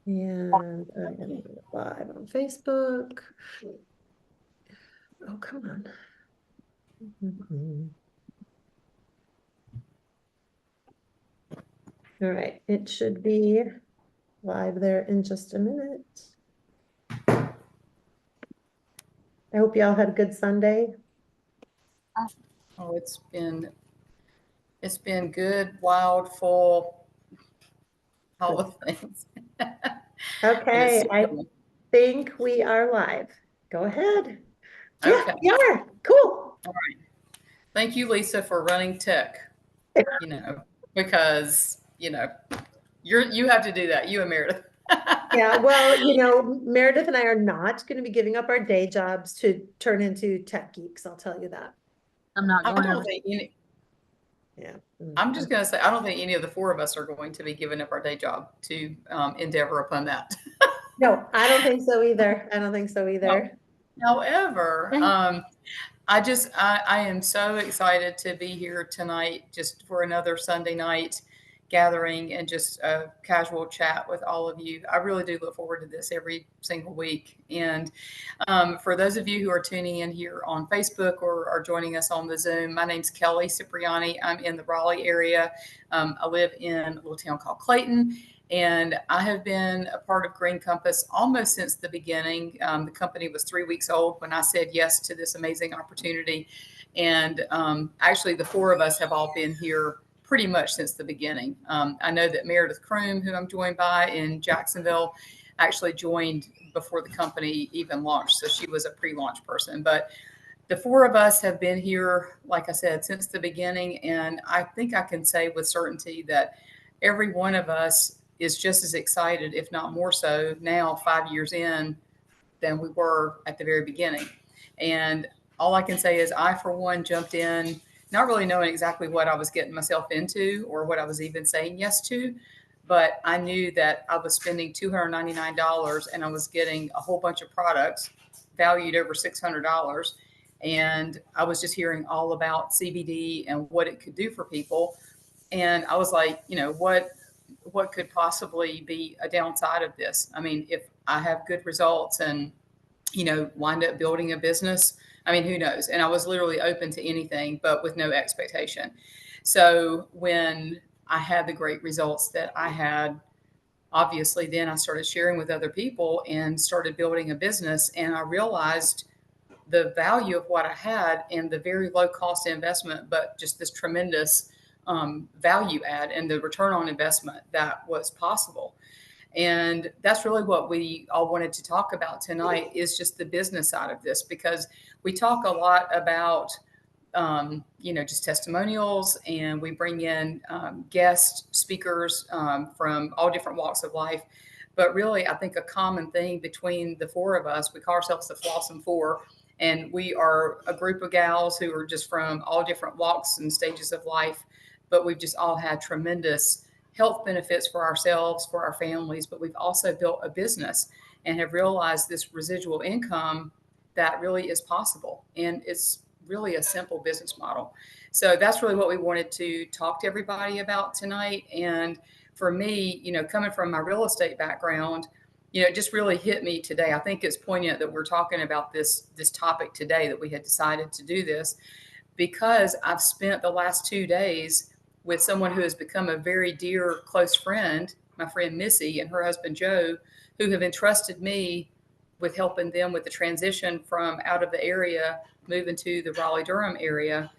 And I am live on Facebook. Oh, come on. All right, it should be live there in just a minute. I hope y'all had a good Sunday. Oh, it's been good, wild, full, all the things. And it's Okay, still I going. think we are live. Go ahead. Yeah, Okay. we are. Cool. All right. Thank you, Lisa, for running tech, because, you have to do that, you and Meredith. Yeah, well, Meredith and I are not going to be giving up our day jobs to turn into tech geeks. I'll tell you that. I'm not I going don't over. think any, Yeah. I'm just going to say, I don't think any of the four of us are going to be giving up our day job to endeavor upon that. No, I don't think so either. I don't think so No. either. However, I am so excited to be here tonight just for another Sunday night gathering and just a casual chat with all of you. I really do look forward to this every single week. And for those of you who are tuning in here on Facebook or are joining us on the Zoom, my name's Kelly Cipriani. I'm in the Raleigh area. I live in a little town called Clayton. And I have been a part of Green Compass almost since the beginning. The company was 3 weeks old when I said yes to this amazing opportunity. And actually, the four of us have all been here pretty much since the beginning. I know that Meredith Kroom, who I'm joined by in Jacksonville, actually joined before the company even launched. So she was a pre launch person. But the four of us have been here, like I said, since the beginning. And I think I can say with certainty that every one of us is just as excited, if not more so, now 5 years in than we were at the very beginning. And all I can say is, I, for one, jumped in not really knowing exactly what I was getting myself into or what I was even saying yes to. But I knew that I was spending $299 and I was getting a whole bunch of products valued over $600. And I was just hearing all about CBD and what it could do for people. And I was like, what could possibly be a downside of this? I mean, if I have good results and, wind up building a business, I mean, who knows? And I was literally open to anything, but with no expectation. So when I had the great results that I had, obviously, then I started sharing with other people and started building a business. And I realized the value of what I had and the very low cost investment, but just this tremendous value add and the return on investment that was possible. And that's really what we all wanted to talk about tonight, is just the business side of this, because we talk a lot about just testimonials, and we bring in guest speakers from all different walks of life. But really, I think a common thing between the four of us, we call ourselves the Flossom Four, and we are a group of gals who are just from all different walks and stages of life. But we've just all had tremendous health benefits for ourselves, for our families, but we've also built a business and have realized this residual income that really is possible. And it's really a simple business model. So that's really what we wanted to talk to everybody about tonight. And for me, coming from my real estate background, it just really hit me today. I think it's poignant that we're talking about this topic today, that we had decided to do this, because I've spent the last 2 days with someone who has become a very dear, close friend, my friend Missy and her husband Joe, who have entrusted me with helping them with the transition from out of the area, moving to the Raleigh Durham area,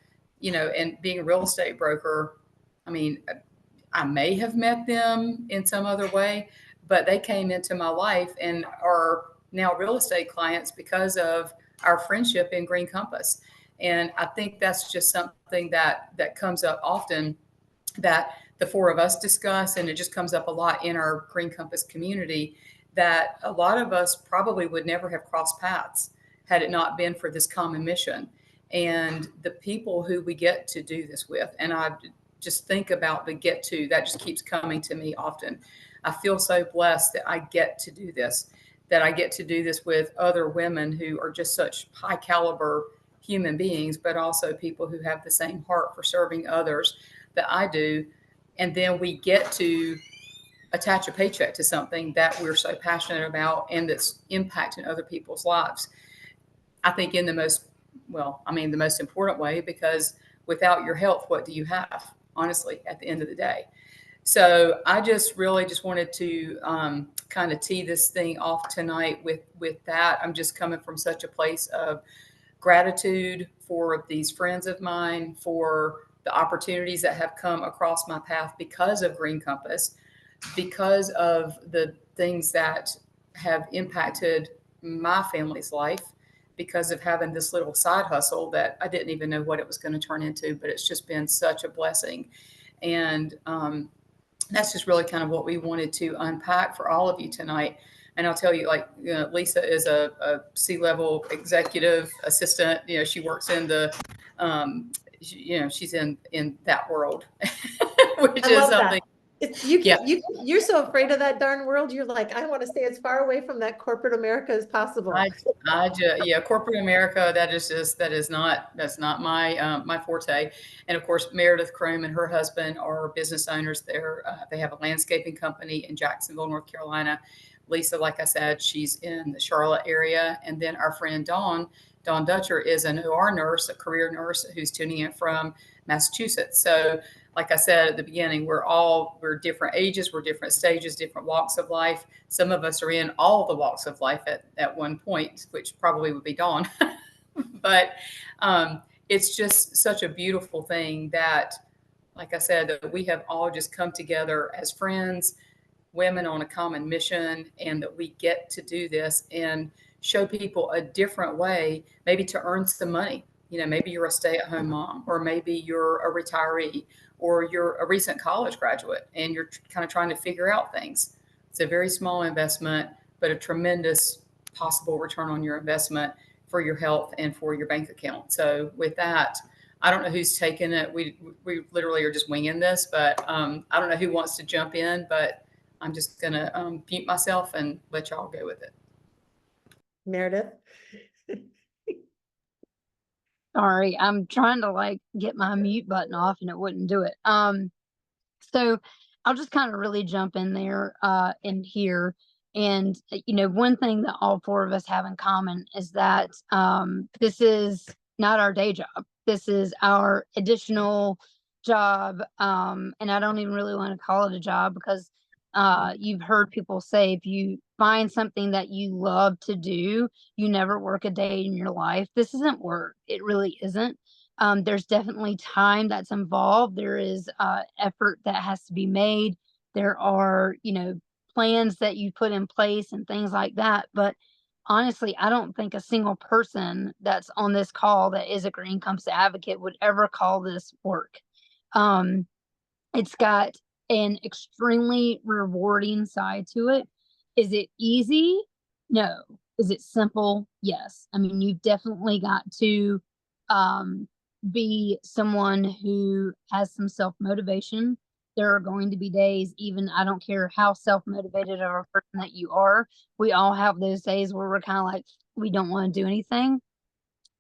and being a real estate broker. I mean, I may have met them in some other way, but they came into my life and are now real estate clients because of our friendship in Green Compass. And I think that's just something that comes up often, that the four of us discuss, and it just comes up a lot in our Green Compass community, that a lot of us probably would never have crossed paths had it not been for this common mission and the people who we get to do this with. And I just think about the get to, that just keeps coming to me often. I feel so blessed that I get to do this, that I get to do this with other women who are just such high caliber human beings, but also people who have the same heart for serving others that I do. And then we get to attach a paycheck to something that we're so passionate about and that's impacting other people's lives. I think in the most, well, I mean, the most important way, because without your health, what do you have? Honestly, at the end of the day. So I just really just wanted to kind of tee this thing off tonight with that. I'm just coming from such a place of gratitude for these friends of mine, for the opportunities that have come across my path because of Green Compass, because of the things that have impacted my family's life, because of having this little side hustle that I didn't even know what it was going to turn into, but it's just been such a blessing. And that's just really kind of what we wanted to unpack for all of you tonight. And I'll tell you, like, you know, Lisa is a C-level executive assistant. You know, she works in the, you know, she's in that world, which I is love something. that. You Yeah, can, you're so afraid of that darn world. You're like, I want to stay as far away from that corporate America as possible. yeah, corporate America. That is not, that's not my my forte. And of course, Meredith Kroom and her husband are business owners there. They have a landscaping company in Jacksonville, North Carolina. Lisa, like I said, she's in the Charlotte area, and then our friend Dawn Dutcher is an OR nurse, a career nurse who's tuning in from Massachusetts. So like I said at the beginning, we're different ages, we're different stages, different walks of life. Some of us are in all the walks of life at one point, which probably would be Dawn. But it's just such a beautiful thing that, like I said, that we have all just come together as friends, women on a common mission, and that we get to do this and show people a different way, maybe to earn some money. You know, maybe you're a stay-at-home mom, or maybe you're a retiree, or you're a recent college graduate and you're kind of trying to figure out things. It's a very small investment, but a tremendous possible return on your investment for your health and for your bank account. So with that, I don't know who's taking it. We literally are just winging this, but I don't know who wants to jump in, but I'm just going to mute myself and let y'all go with it. Meredith. Sorry, I'm trying to like get my mute button off and it wouldn't do it. So I'll just kind of really jump in there in here. And one thing that all four of us have in common is that this is not our day job. This is our additional job. And I don't even really want to call it a job, because you've heard people say, if you find something that you love to do, you never work a day in your life. This isn't work. It really isn't. There's definitely time that's involved. There is effort that has to be made. There are, plans that you put in place and things like that. But honestly, I don't think a single person that's on this call that is a Green Compass advocate would ever call this work. It's got an extremely rewarding side to it. Is it easy? No. Is it simple? Yes. I mean, you've definitely got to be someone who has some self-motivation. There are going to be days, even I don't care how self-motivated of a person that you are, we all have those days where we're kind of like, we don't want to do anything.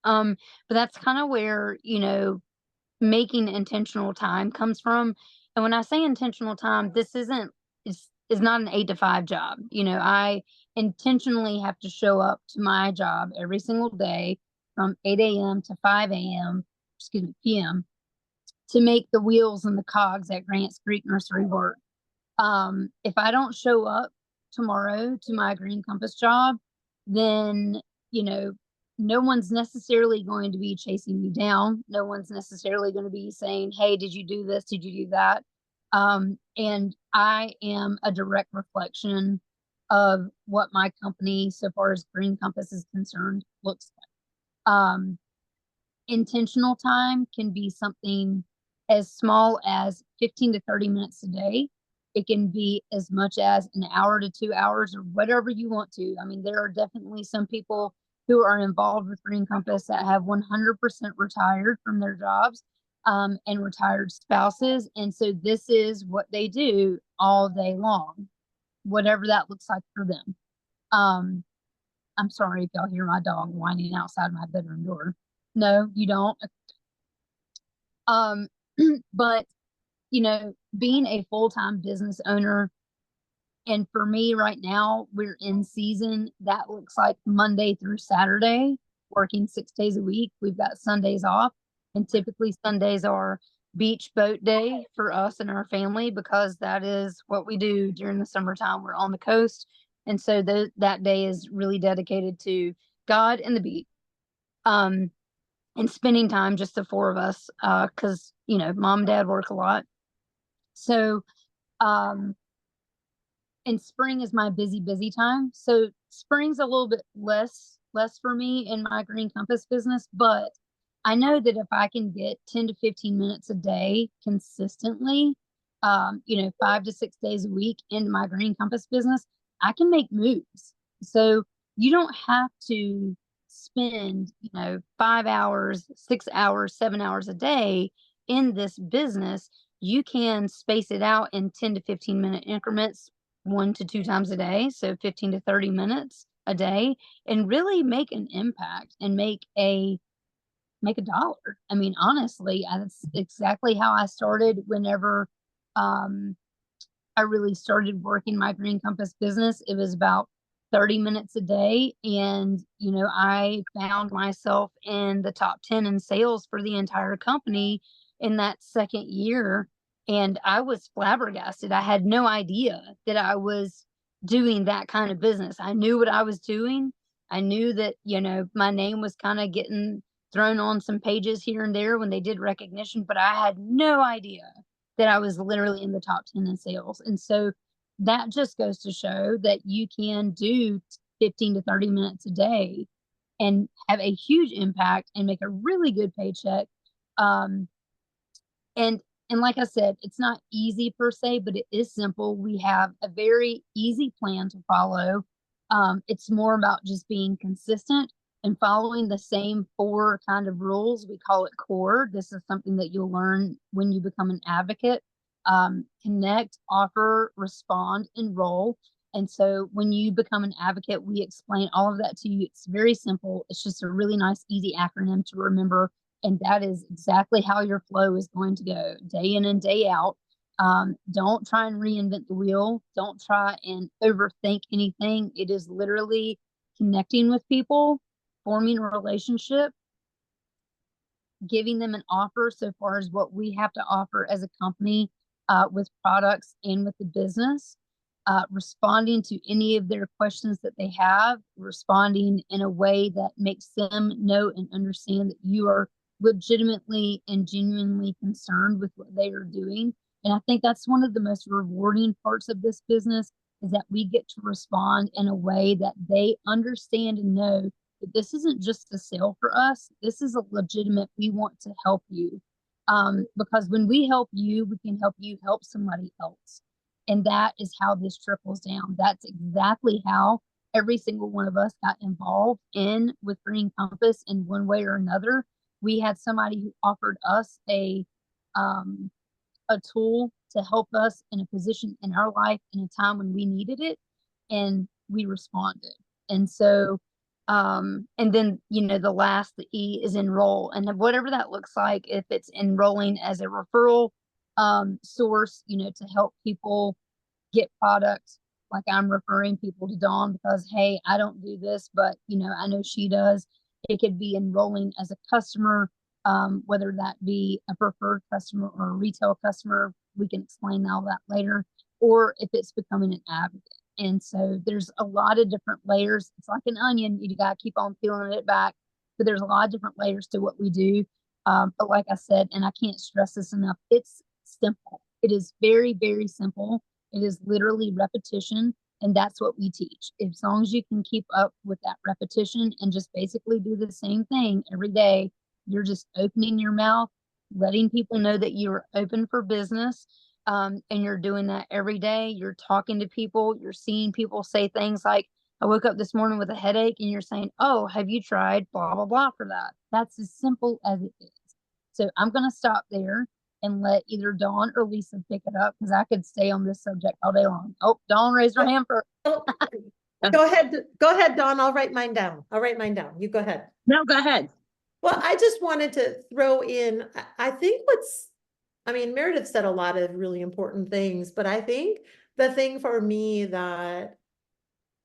But that's kind of where, making intentional time comes from. And when I say intentional time, this isn't, is not an 8 to 5 job. I intentionally have to show up to my job every single day from 8 a.m. to 5 a.m., p.m., to make the wheels and the cogs at Grants Creek Nursery work. If I don't show up tomorrow to my Green Compass job, then, no one's necessarily going to be chasing me down. No one's necessarily going to be saying, hey, did you do this? Did you do that? And I am a direct reflection of what my company, so far as Green Compass is concerned, looks like. Intentional time can be something as small as 15 to 30 minutes a day. It can be as much as an hour to 2 hours, or whatever you want to. I mean, there are definitely some people who are involved with Green Compass that have 100% retired from their jobs, and retired spouses. And so this is what they do all day long, whatever that looks like for them. I'm sorry if y'all hear my dog whining outside my bedroom door. No, you don't. But being a full-time business owner And for me right now, we're in season. That looks like Monday through Saturday, working 6 days a week. We've got Sundays off. And typically Sundays are beach boat day for us and our family because that is what we do during the summertime. We're on the coast. And so that day is really dedicated to God and the beach. And spending time, just the four of us, because, mom and dad work a lot. So, and spring is my busy time. So spring's a little bit less for me in my Green Compass business, but I know that if I can get 10 to 15 minutes a day consistently, 5 to 6 days a week into my Green Compass business, I can make moves. So you don't have to spend, 5 hours, 6 hours, 7 hours a day in this business. You can space it out in 10 to 15 minute increments 1 to 2 times a day, so 15 to 30 minutes a day, and really make an impact and make a dollar. I mean, honestly, that's exactly how I started whenever I really started working my Green Compass business. It was about 30 minutes a day, and I found myself in the top 10 in sales for the entire company in that second year. And I was flabbergasted. I had no idea that I was doing that kind of business. I knew what I was doing. I knew that, my name was kind of getting thrown on some pages here and there when they did recognition, but I had no idea that I was literally in the top 10 in sales. And so that just goes to show that you can do 15 to 30 minutes a day and have a huge impact and make a really good paycheck. And like I said, it's not easy per se, but it is simple. We have a very easy plan to follow. It's more about just being consistent and following the same 4 kind of rules. We call it CORE. This is something that you'll learn when you become an advocate. Connect, offer, respond, enroll. And so when you become an advocate, we explain all of that to you. It's very simple. It's just a really nice, easy acronym to remember. And that is exactly how your flow is going to go day in and day out. Don't try and reinvent the wheel. Don't try and overthink anything. It is literally connecting with people, forming a relationship, giving them an offer so far as what we have to offer as a company with products and with the business, responding to any of their questions that they have, responding in a way that makes them know and understand that you are legitimately and genuinely concerned with what they are doing. And I think that's one of the most rewarding parts of this business is that we get to respond in a way that they understand and know that this isn't just a sale for us. This is a legitimate, we want to help you. Because when we help you, we can help you help somebody else. And that is how this trickles down. That's exactly how every single one of us got involved with Green Compass in one way or another. We had somebody who offered us a tool to help us in a position in our life in a time when we needed it, and we responded. And so, and then, the E is enroll, and whatever that looks like, if it's enrolling as a referral source, to help people get products, like I'm referring people to Dawn because, hey, I don't do this, but, I know she does. It could be enrolling as a customer, whether that be a preferred customer or a retail customer. We can explain all that later. Or if it's becoming an advocate. And so there's a lot of different layers. It's like an onion. You got to keep on peeling it back. But there's a lot of different layers to what we do. But like I said, and I can't stress this enough, it's simple. It is very, very simple. It is literally repetition. And that's what we teach. As long as you can keep up with that repetition and just basically do the same thing every day, you're just opening your mouth, letting people know that you're open for business. And you're doing that every day. You're talking to people. You're seeing people say things like, I woke up this morning with a headache, and you're saying, oh, have you tried blah, blah, blah for that? That's as simple as it is. So I'm going to stop there and let either Dawn or Lisa pick it up because I could stay on this subject all day long. Oh, Dawn raised her hand first. Oh, go ahead, Dawn. I'll write mine down. You go ahead. No, go ahead. Well, I just wanted to throw in, I think Meredith said a lot of really important things, but I think the thing for me that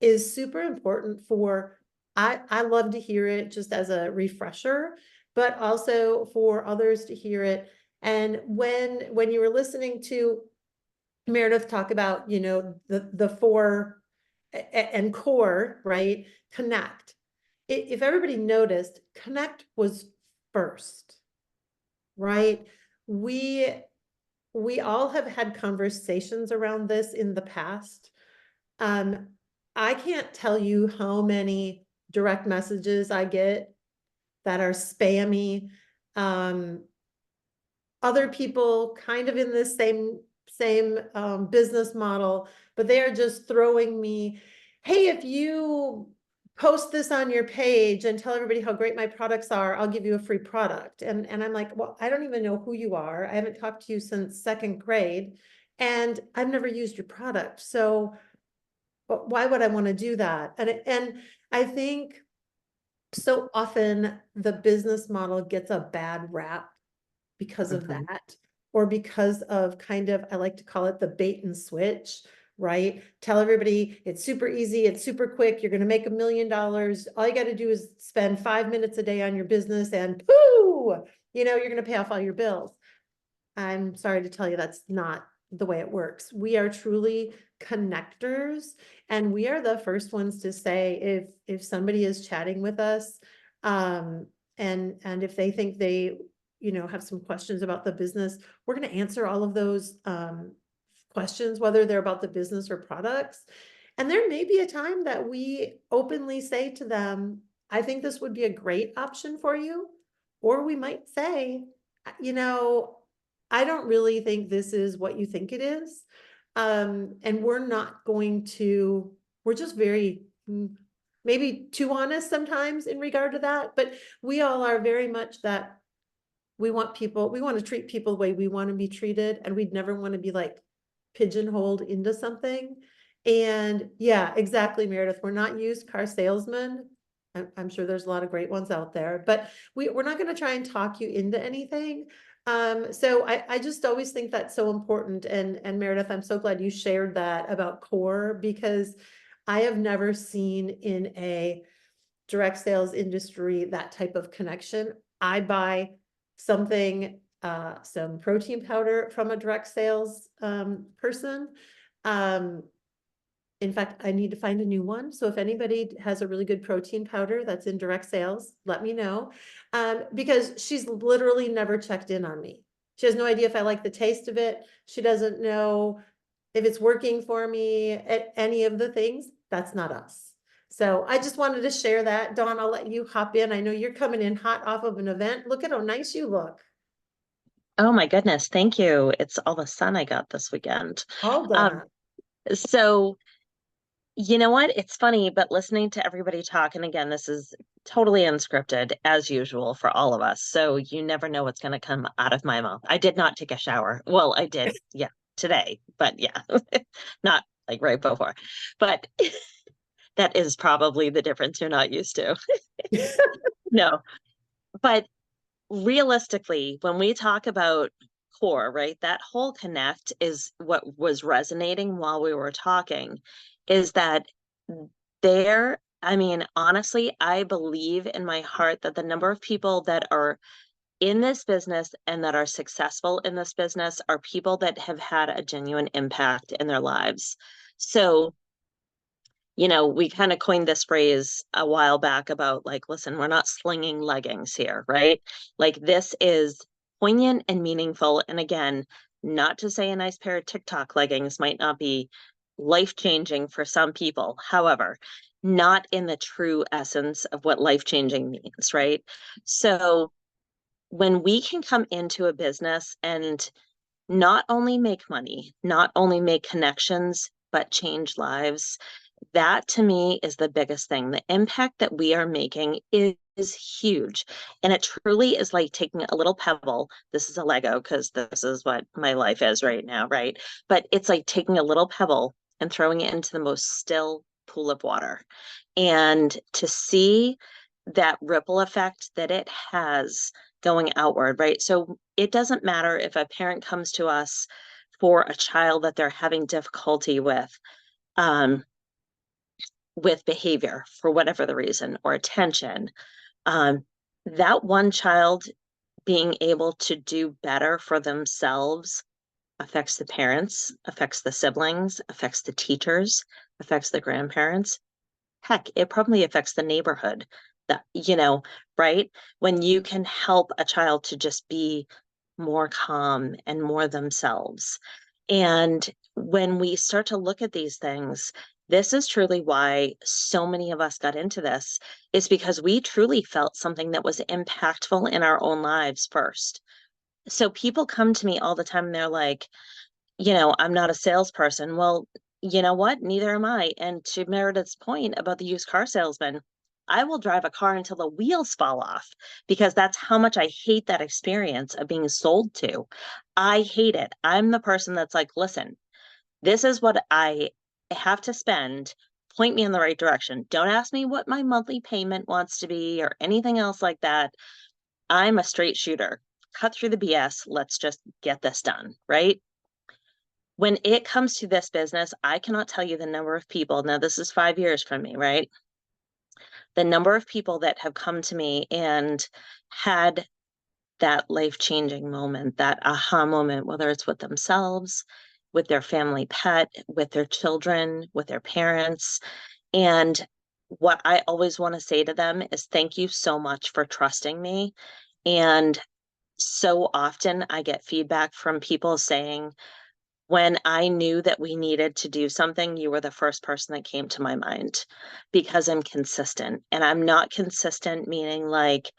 is super important for, I love to hear it just as a refresher, but also for others to hear it. And when you were listening to Meredith talk about, you know, the four and core, right? Connect. If everybody noticed, connect was first, right? We all have had conversations around this in the past. I can't tell you how many direct messages I get that are spammy. Other people kind of in this same business model, but they are just throwing me, hey, if you post this on your page and tell everybody how great my products are, I'll give you a free product. And I'm like, well, I don't even know who you are. I haven't talked to you since second grade, and I've never used your product. So why would I want to do that? And I think so often the business model gets a bad rap because of that, or because of kind of, I like to call it the bait and switch, right? Tell everybody it's super easy, it's super quick, you're going to make $1 million. All you got to do is spend 5 minutes a day on your business and pooh, you know, you're going to pay off all your bills. I'm sorry to tell you, that's not the way it works. We are truly connectors, and we are the first ones to say if somebody is chatting with us, and if they think they, you know, have some questions about the business, we're going to answer all of those questions, whether they're about the business or products. And there may be a time that we openly say to them, I think this would be a great option for you. Or we might say, you know, I don't really think this is what you think it is. And we're not going to, we're just very, maybe too honest sometimes in regard to that, but we all are very much that we want to treat people the way we want to be treated, and we'd never want to be like pigeonholed into something. And yeah, exactly, Meredith. We're not used car salesmen. I'm sure there's a lot of great ones out there, but we're not going to try and talk you into anything. So I just always think that's so important. And Meredith, I'm so glad you shared that about core, because I have never seen in a direct sales industry that type of connection. I buy something, some protein powder from a direct sales person. In fact, I need to find a new one. So if anybody has a really good protein powder that's in direct sales, let me know. Because she's literally never checked in on me. She has no idea if I like the taste of it. She doesn't know if it's working for me at any of the things. That's not us. So I just wanted to share that. Dawn, I'll let you hop in. I know you're coming in hot off of an event. Look at how nice you look. Oh my goodness, thank you. It's all the sun I got this weekend. All done. So you know what? It's funny, but listening to everybody talk, and again, this is totally unscripted as usual for all of us. So you never know what's going to come out of my mouth. I did not take a shower. Well, I did, yeah, today, but yeah, not like right before. But that is probably the difference you're not used to. No, but realistically, when we talk about core, right, that whole connect is what was resonating while we were talking, is that there, I mean, honestly, I believe in my heart that the number of people that are in this business and that are successful in this business are people that have had a genuine impact in their lives. So, you know, we kind of coined this phrase a while back about like, listen, we're not slinging leggings here, right? Like this is poignant and meaningful. And again, not to say a nice pair of TikTok leggings might not be life-changing for some people. However, not in the true essence of what life-changing means, right? So when we can come into a business and not only make money, not only make connections, but change lives, that to me is the biggest thing. The impact that we are making is huge. And it truly is like taking a little pebble. This is a Lego because this is what my life is right now, right? But it's like taking a little pebble and throwing it into the most still pool of water. And to see that ripple effect that it has going outward, right? So it doesn't matter if a parent comes to us for a child that they're having difficulty um, with behavior for whatever the reason, or attention, that one child being able to do better for themselves affects the parents, affects the siblings, affects the teachers, affects the grandparents. Heck, it probably affects the neighborhood. That, right? When you can help a child to just be more calm and more themselves. And when we start to look at these things, this is truly why so many of us got into this, is because we truly felt something that was impactful in our own lives first. So people come to me all the time and they're like, I'm not a salesperson. Well, you know what? Neither am I. And to Meredith's point about the used car salesman, I will drive a car until the wheels fall off because that's how much I hate that experience of being sold to. I hate it. I'm the person that's like, listen, this is what I have to spend. Point me in the right direction. Don't ask me what my monthly payment wants to be or anything else like that. I'm a straight shooter. Cut through the BS. Let's just get this done, right? When it comes to this business, I cannot tell you the number of people. Now, this is 5 years from me, right? The number of people that have come to me and had that life-changing moment, that aha moment, whether it's with themselves, with their family pet, with their children, with their parents. And what I always want to say to them is thank you so much for trusting me. And so often I get feedback from people saying, when I knew that we needed to do something, you were the first person that came to my mind because I'm consistent. And I'm not consistent, meaning like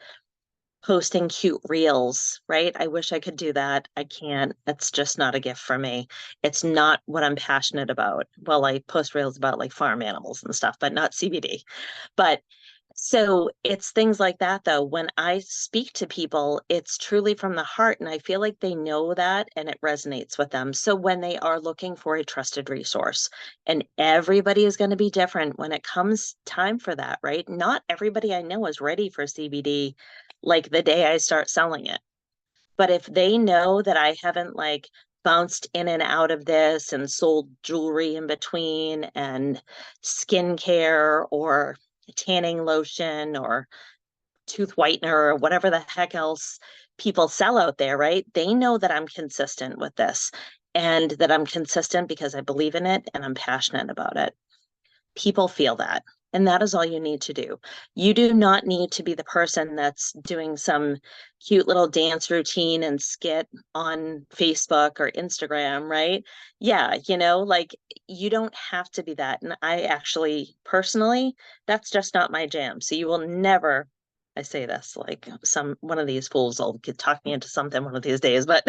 posting cute reels, right? I wish I could do that. I can't. It's just not a gift for me. It's not what I'm passionate about. Well, I post reels about like farm animals and stuff, but not CBD. But so it's things like that, though. When I speak to people, it's truly from the heart, and I feel like they know that and it resonates with them. So when they are looking for a trusted resource, and everybody is going to be different when it comes time for that, right? Not everybody I know is ready for CBD like the day I start selling it. But if they know that I haven't like bounced in and out of this and sold jewelry in between and skincare or tanning lotion or tooth whitener or whatever the heck else people sell out there, right? They know that I'm consistent with this and that I'm consistent because I believe in it and I'm passionate about it. People feel that. And that is all you need to do. You do not need to be the person that's doing some cute little dance routine and skit on Facebook or Instagram, right? Yeah, like you don't have to be that. And I actually, personally, that's just not my jam. So you will never, I say this like one of these fools will talk me into something one of these days, but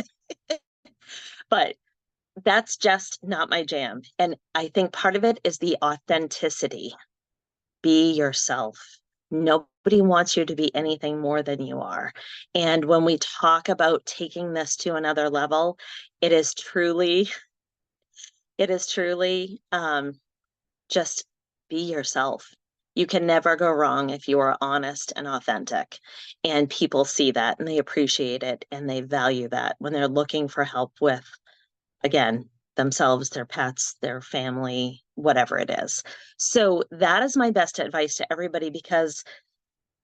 that's just not my jam. And I think part of it is the authenticity. Be yourself. Nobody wants you to be anything more than you are. And when we talk about taking this to another level, it is truly, just be yourself. You can never go wrong if you are honest and authentic. And people see that and they appreciate it and they value that when they're looking for help with, again, themselves, their pets, their family, whatever it is. So that is my best advice to everybody because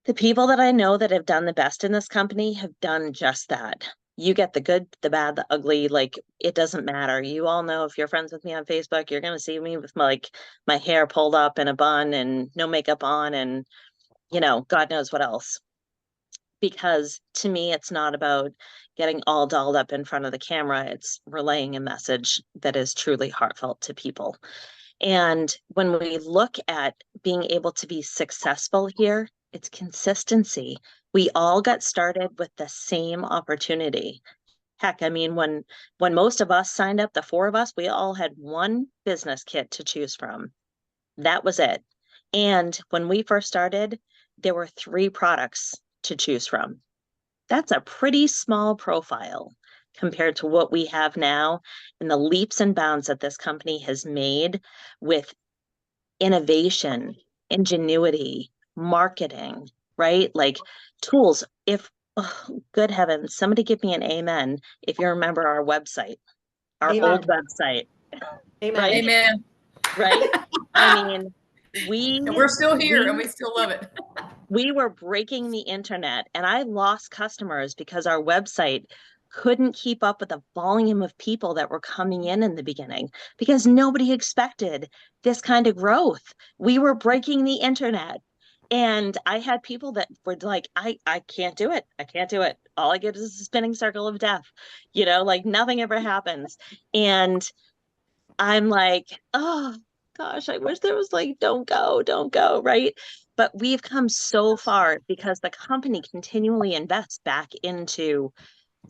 the people that I know that have done the best in this company have done just that. You get the good, the bad, the ugly, like it doesn't matter. You all know if you're friends with me on Facebook, you're going to see me with my hair pulled up in a bun and no makeup on and, God knows what else. Because to me, it's not about getting all dolled up in front of the camera. It's relaying a message that is truly heartfelt to people. And when we look at being able to be successful here, it's consistency. We all got started with the same opportunity. Heck, I mean, when most of us signed up, the four of us, we all had one business kit to choose from. That was it. And when we first started, there were 3 products to choose from. That's a pretty small profile compared to what we have now and the leaps and bounds that this company has made with innovation, ingenuity, marketing, right? Like tools. If, oh, good heavens, somebody give me an amen if you remember our website. our Amen. old website, Amen. right? Amen. right? I mean, we And we're still here and we- we still love it. we were breaking the internet, and I lost customers because our website couldn't keep up with the volume of people that were coming in the beginning, because nobody expected this kind of growth. We were breaking the internet. And I had people that were like, I can't do it. I can't do it. All I get is a spinning circle of death. Like nothing ever happens. And I'm like, oh gosh, I wish there was like, don't go, right? But we've come so far because the company continually invests back into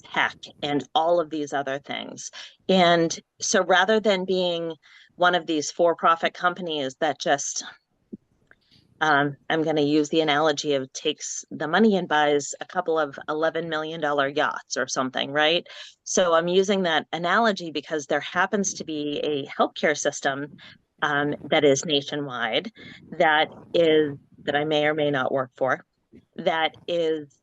tech and all of these other things. And so rather than being one of these for-profit companies that just, I'm going to use the analogy of takes the money and buys a couple of $11 million yachts or something, right? So I'm using that analogy because there happens to be a healthcare system that is nationwide, that I may or may not work for, that is,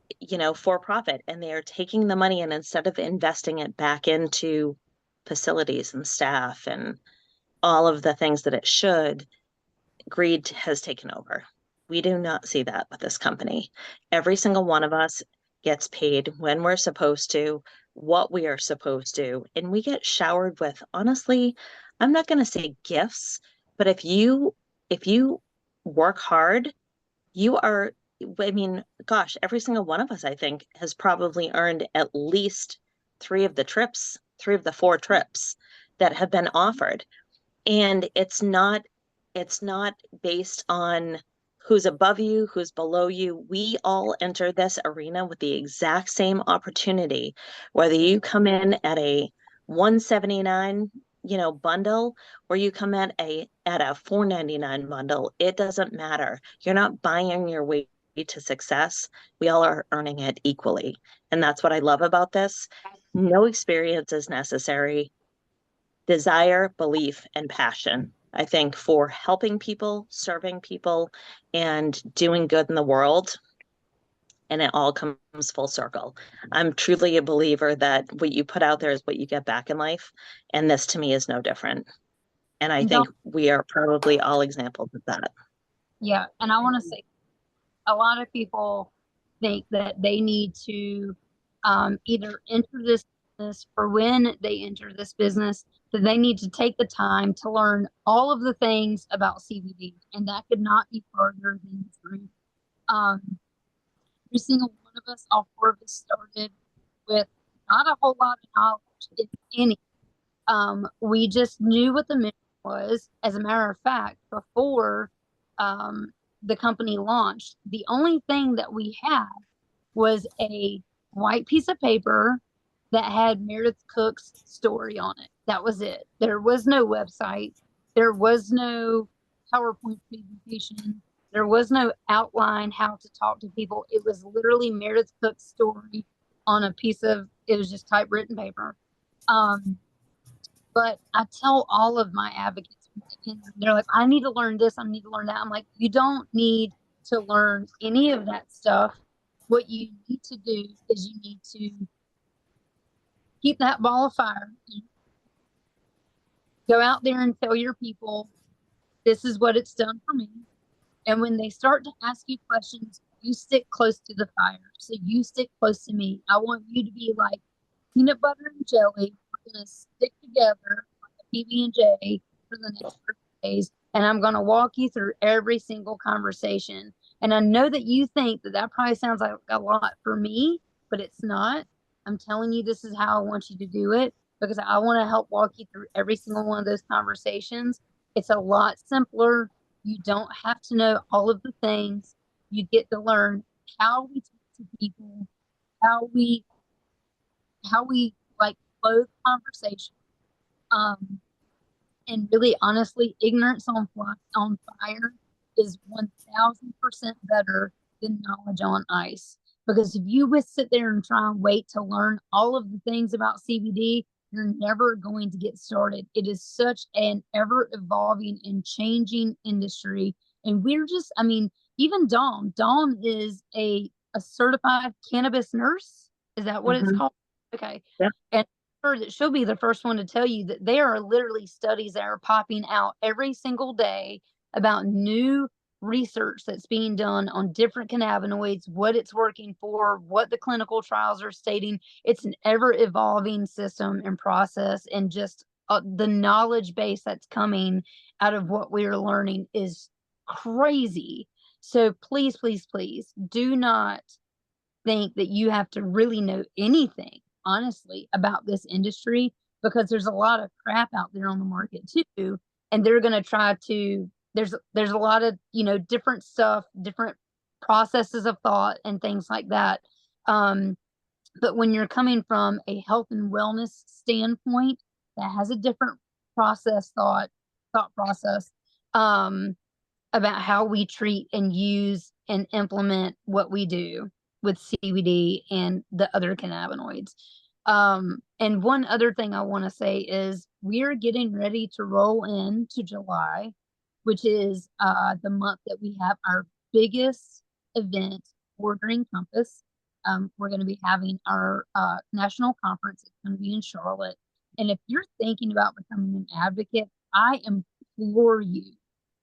for profit, and they are taking the money and instead of investing it back into facilities and staff and all of the things that it should, greed has taken over. We do not see that with this company. Every single one of us gets paid when we're supposed to, what we are supposed to, and we get showered with, honestly, I'm not going to say gifts, but if you work hard, you are, I mean, gosh, every single one of us, I think, has probably earned at least three of the 4 trips that have been offered. And it's not based on who's above you, who's below you. We all enter this arena with the exact same opportunity, whether you come in at a 179 bundle, or you come at a $4.99 bundle. It doesn't matter. You're not buying your way to success. We all are earning it equally. And that's what I love about this. No experience is necessary. Desire, belief, and passion, I think, for helping people, serving people, and doing good in the world. And it all comes full circle. I'm truly a believer that what you put out there is what you get back in life. And this to me is no different. And I think we are probably all examples of that. Yeah. And I want to say, a lot of people think that they need to either enter this business, or when they enter this business, that they need to take the time to learn all of the things about CBD. And that could not be further than the truth. Every single one of us, all 4 of us, started with not a whole lot of knowledge, if any. We just knew what the mission was. As a matter of fact, before the company launched, the only thing that we had was a white piece of paper that had Meredith Cook's story on it. That was it. There was no website. There was no PowerPoint presentation. There was no outline how to talk to people. It was literally Meredith Cook's story on a piece of, it was just typewritten paper. But I tell all of my advocates, they're like, I need to learn this, I need to learn that. I'm like, you don't need to learn any of that stuff. What you need to do is you need to keep that ball of fire. Go out there and tell your people, this is what it's done for me. And when they start to ask you questions, you stick close to the fire. So you stick close to me. I want you to be like peanut butter and jelly. We're going to stick together like a PB&J for the next 30 days. And I'm going to walk you through every single conversation. And I know that you think that that probably sounds like a lot for me, but it's not. I'm telling you, this is how I want you to do it, because I want to help walk you through every single one of those conversations. It's a lot simpler. You don't have to know all of the things. You get to learn how we talk to people, how we like close conversation. And really, honestly, ignorance on fire is 1000% better than knowledge on ice. Because if you would sit there and try and wait to learn all of the things about CBD, you're never going to get started. It is such an ever evolving and changing industry. And we're just, I mean, even Dawn is a certified cannabis nurse. Is that what it's called? Okay. Yeah. And sure that she'll be the first one to tell you that there are literally studies that are popping out every single day about new research that's being done on different cannabinoids, what it's working for, what the clinical trials are stating. It's an ever evolving system and process, and just the knowledge base that's coming out of what we are learning is crazy. So please, please, please do not think that you have to really know anything, honestly, about this industry, because there's a lot of crap out there on the market too. And they're going to try to, there's a lot of, different stuff, different processes of thought and things like that. But when you're coming from a health and wellness standpoint that has a different thought process, about how we treat and use and implement what we do with CBD and the other cannabinoids. And one other thing I want to say is we're getting ready to roll into July, which is the month that we have our biggest event for Green Compass. We're going to be having our national conference. It's going to be in Charlotte. And if you're thinking about becoming an advocate, I implore you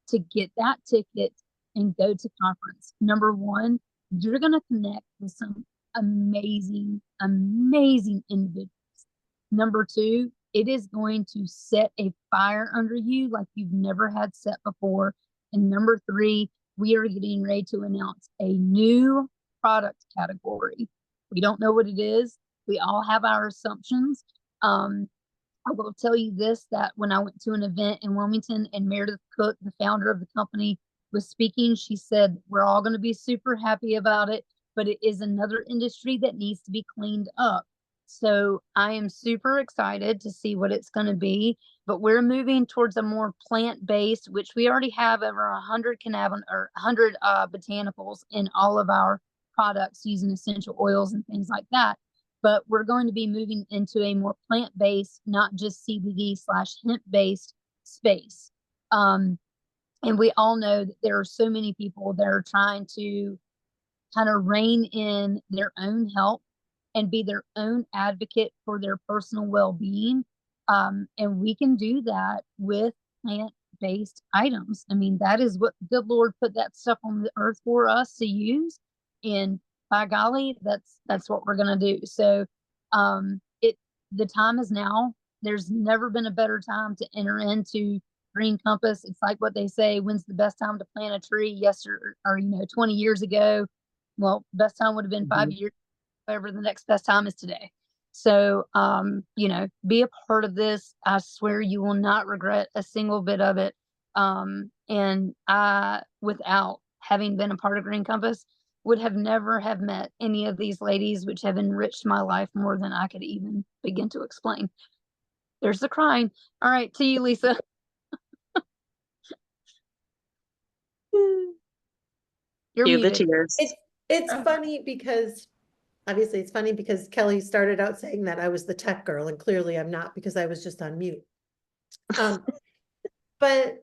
to get that ticket and go to conference. Number one, you're going to connect with some amazing, amazing individuals. Number two, it is going to set a fire under you like you've never had set before. And number three, we are getting ready to announce a new product category. We don't know what it is. We all have our assumptions. I will tell you this, that when I went to an event in Wilmington and Meredith Cook, the founder of the company, was speaking, she said, we're all going to be super happy about it, but it is another industry that needs to be cleaned up. So I am super excited to see what it's going to be, but we're moving towards a more plant-based, which we already have over 100 botanicals in all of our products using essential oils and things like that. But we're going to be moving into a more plant-based, not just CBD/hemp-based space. And we all know that there are so many people that are trying to kind of rein in their own health and be their own advocate for their personal well-being. And we can do that with plant-based items. I mean, that is what the good Lord put that stuff on the earth for us to use. And by golly, that's what we're going to do. So the time is now. There's never been a better time to enter into Green Compass. It's like what they say, when's the best time to plant a tree? Yesterday, or 20 years ago. Well, best time would have been 5 years, whatever the next best time is today. So be a part of this. I swear you will not regret a single bit of it. And I, without having been a part of Green Compass, would have never have met any of these ladies, which have enriched my life more than I could even begin to explain. There's the crying. All right, to you, Lisa. You're Cue the muted. tears. It's funny because obviously it's funny because Kelly started out saying that I was the tech girl, and clearly I'm not because I was just on mute. But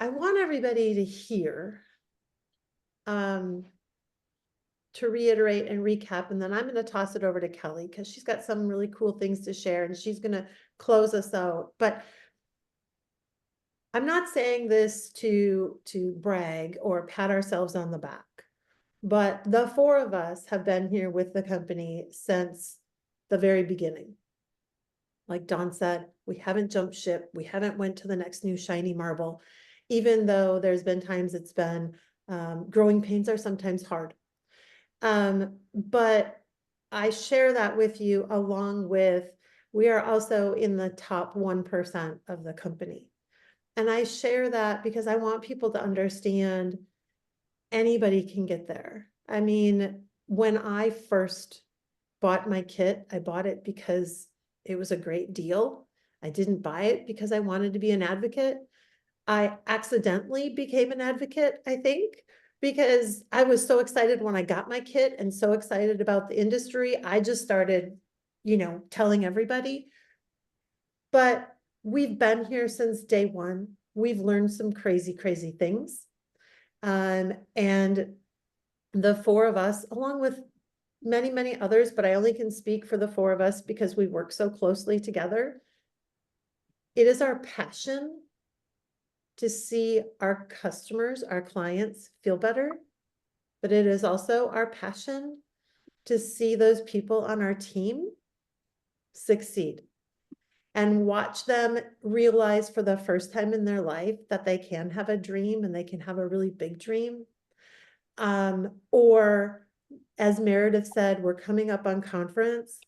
I want everybody to hear, to reiterate and recap, and then I'm going to toss it over to Kelly because she's got some really cool things to share and she's going to close us out. But I'm not saying this to brag or pat ourselves on the back, but the four of us have been here with the company since the very beginning. Like Dawn said, we haven't jumped ship. We haven't went to the next new shiny marble, even though there's been times it's been, growing pains are sometimes hard. But I share that with you along with, we are also in the top 1% of the company. And I share that because I want people to understand anybody can get there. I mean, when I first bought my kit, I bought it because it was a great deal. I didn't buy it because I wanted to be an advocate. I accidentally became an advocate, I think, because I was so excited when I got my kit and so excited about the industry. I just started, telling everybody. But we've been here since day one. We've learned some crazy, crazy things. And the four of us, along with many, many others, but I only can speak for the four of us because we work so closely together. It is our passion to see our customers, our clients feel better, but it is also our passion to see those people on our team succeed and watch them realize for the first time in their life that they can have a dream and they can have a really big dream. Or as Meredith said, we're coming up on conference.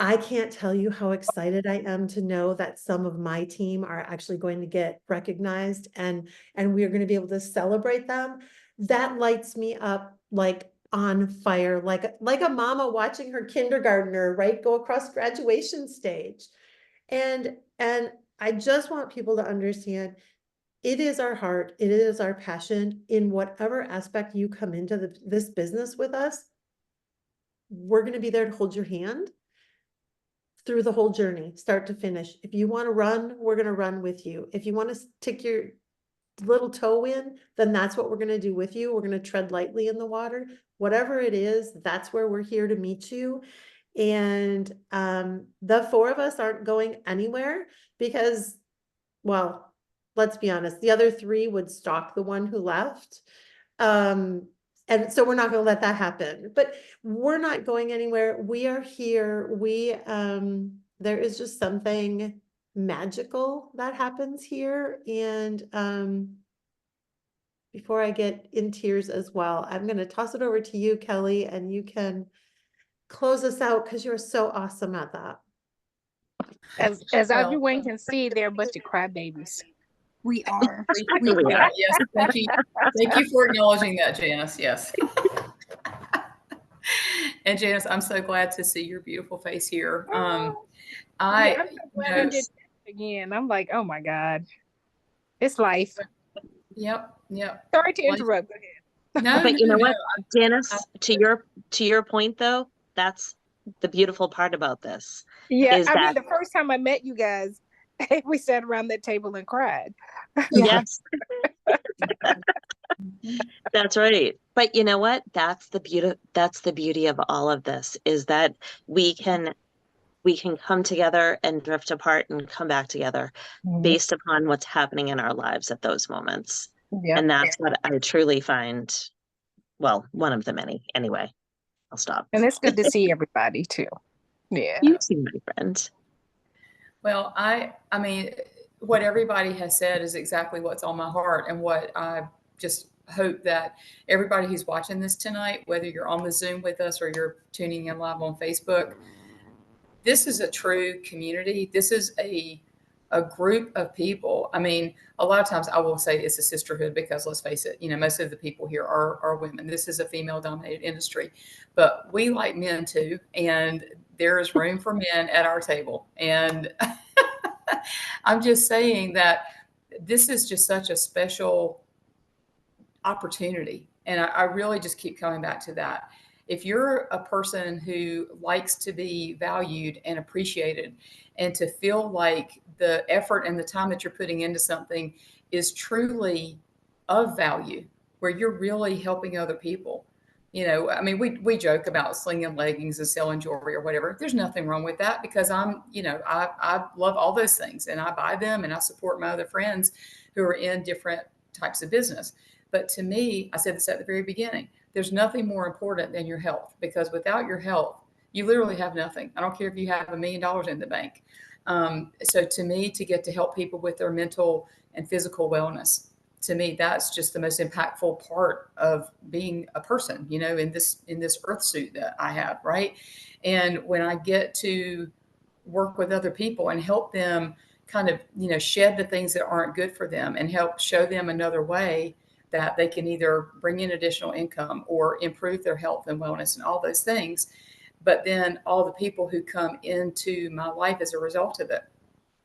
I can't tell you how excited I am to know that some of my team are actually going to get recognized and we are going to be able to celebrate them. That lights me up like on fire, like a mama watching her kindergartner, right, go across graduation stage. And I just want people to understand it is our heart, it is our passion in whatever aspect you come into this business with us. We're going to be there to hold your hand through the whole journey, start to finish. If you want to run, we're going to run with you. If you want to stick your little toe in, then that's what we're going to do with you. We're going to tread lightly in the water. Whatever it is, that's where we're here to meet you. And the four of us aren't going anywhere because, well, let's be honest, the other three would stalk the one who left. And so we're not going to let that happen, but we're not going anywhere. We are here. There is just something magical that happens here. And before I get in tears as well, I'm going to toss it over to you, Kelly, and you can close us out because you're so awesome at that. As Well, everyone can see, they're a bunch of crybabies. We are. Yeah, yes, thank you. Thank you for acknowledging that, Janice. Yes. And Janice, I'm so glad to see your beautiful face here. I'm I, so glad I did that again. I'm like, oh my God. It's life. yep. Sorry to interrupt. Go ahead. No, But you know no, what, Janice, to your point though, that's the beautiful part about this. Yeah, Is I mean, that- the first time I met you guys, we sat around that table and cried. Yes. That's right. But you know what? That's the beauty of all of this is that we can come together and drift apart and come back together based upon what's happening in our lives at those moments. Yeah. And that's what I truly find, well, one of the many anyway. I'll stop. And it's good to see everybody too. Yeah. You too, my friend. Well, I mean, what everybody has said is exactly what's on my heart, and what I just hope that everybody who's watching this tonight, whether you're on the Zoom with us or you're tuning in live on Facebook, this is a true community. This is a group of people. I mean, a lot of times I will say it's a sisterhood because let's face it, most of the people here are women. This is a female dominated industry, but we like men too. And there is room for men at our table. And I'm just saying that this is just such a special opportunity. And I really just keep coming back to that. If you're a person who likes to be valued and appreciated and to feel like the effort and the time that you're putting into something is truly of value, where you're really helping other people. I mean, we joke about slinging leggings and selling jewelry or whatever. There's nothing wrong with that because I love all those things and I buy them and I support my other friends who are in different types of business. But to me, I said this at the very beginning, there's nothing more important than your health, because without your health, you literally have nothing. I don't care if you have $1 million in the bank. So to me, to get to help people with their mental and physical wellness, to me, that's just the most impactful part of being a person, in this earth suit that I have, right? And when I get to work with other people and help them kind of, shed the things that aren't good for them and help show them another way that they can either bring in additional income or improve their health and wellness and all those things. But then all the people who come into my life as a result of it.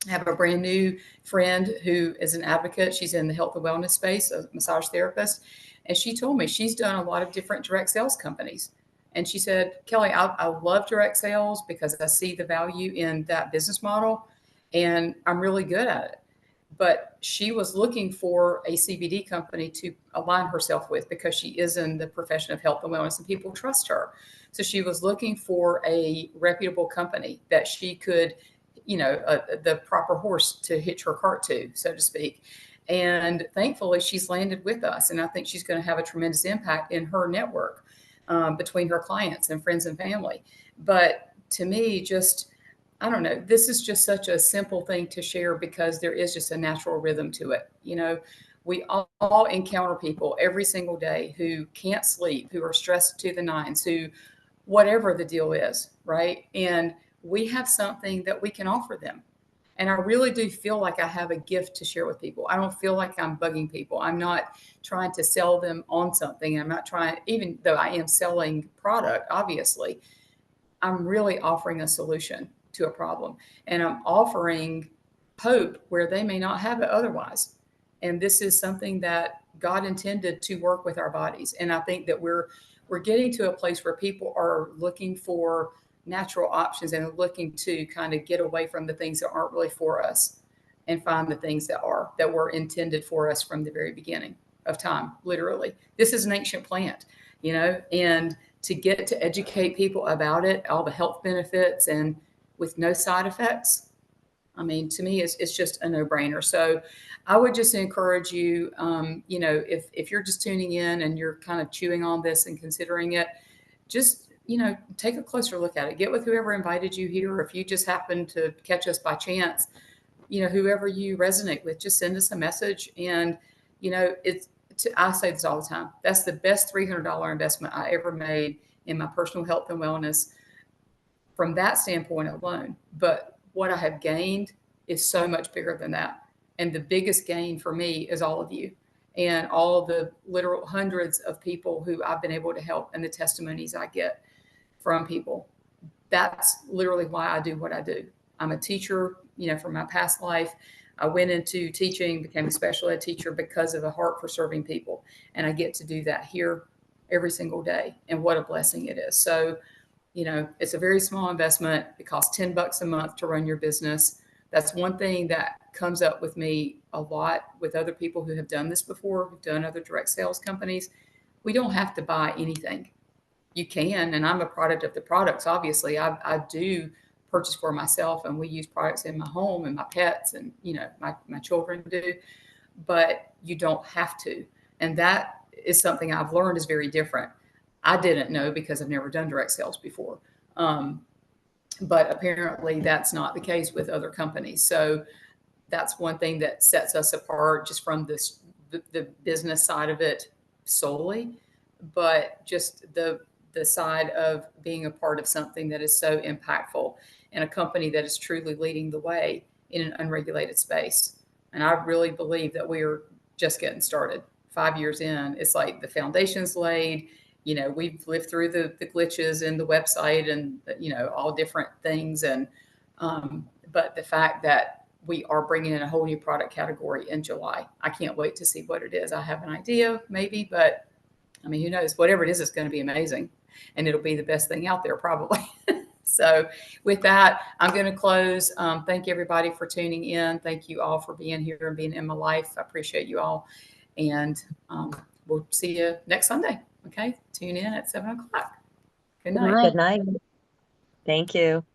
I have a brand new friend who is an advocate. She's in the health and wellness space, a massage therapist. And she told me she's done a lot of different direct sales companies. And she said, Kelly, I love direct sales because I see the value in that business model and I'm really good at it. but she was looking for a CBD company to align herself with because she is in the profession of health and wellness and people trust her. So she was looking for a reputable company that she could, the proper horse to hitch her cart to, so to speak. And thankfully, she's landed with us. And I think she's going to have a tremendous impact in her network between her clients and friends and family. But to me, I don't know, this is just such a simple thing to share because there is just a natural rhythm to it. We all encounter people every single day who can't sleep, who are stressed to the nines, who whatever the deal is, right? And we have something that we can offer them. And I really do feel like I have a gift to share with people. I don't feel like I'm bugging people. I'm not trying to sell them on something. I'm not trying, even though I am selling product, obviously, I'm really offering a solution to a problem. And I'm offering hope where they may not have it otherwise. And this is something that God intended to work with our bodies. And I think that we're getting to a place where people are looking for natural options and looking to kind of get away from the things that aren't really for us and find the things that were intended for us from the very beginning of time. Literally, this is an ancient plant, and to get to educate people about it, all the health benefits and with no side effects, I mean, to me, it's just a no-brainer. So I would just encourage you, if you're just tuning in and you're kind of chewing on this and considering it, just, take a closer look at it. Get with whoever invited you here. Or if you just happen to catch us by chance, whoever you resonate with, just send us a message. And, I say this all the time. That's the best $300 investment I ever made in my personal health and wellness from that standpoint alone. But what I have gained is so much bigger than that. And the biggest gain for me is all of you and all the literal hundreds of people who I've been able to help and the testimonies I get from people. That's literally why I do what I do. I'm a teacher, from my past life. I went into teaching, became a special ed teacher because of a heart for serving people. And I get to do that here every single day. And what a blessing it is. So, it's a very small investment. It costs $10 a month to run your business. That's one thing that comes up with me a lot with other people who have done this before, who've done other direct sales companies. We don't have to buy anything. You can, and I'm a product of the products. Obviously, I do purchase for myself, and we use products in my home and my pets, and my children do. But you don't have to, and that is something I've learned is very different. I didn't know because I've never done direct sales before, but apparently that's not the case with other companies. So that's one thing that sets us apart, just from the business side of it solely, but just the side of being a part of something that is so impactful and a company that is truly leading the way in an unregulated space. And I really believe that we are just getting started. 5 years in, it's like the foundation's laid. We've lived through the glitches in the website and, all different things. And, but the fact that we are bringing in a whole new product category in July, I can't wait to see what it is. I have an idea maybe, but I mean, who knows? Whatever it is, it's going to be amazing. And it'll be the best thing out there probably. So with that, I'm going to close. Thank you, everybody, for tuning in. Thank you all for being here and being in my life. I appreciate you all. And we'll see you next Sunday. Okay. Tune in at 7:00. Good night. Good night. Thank you.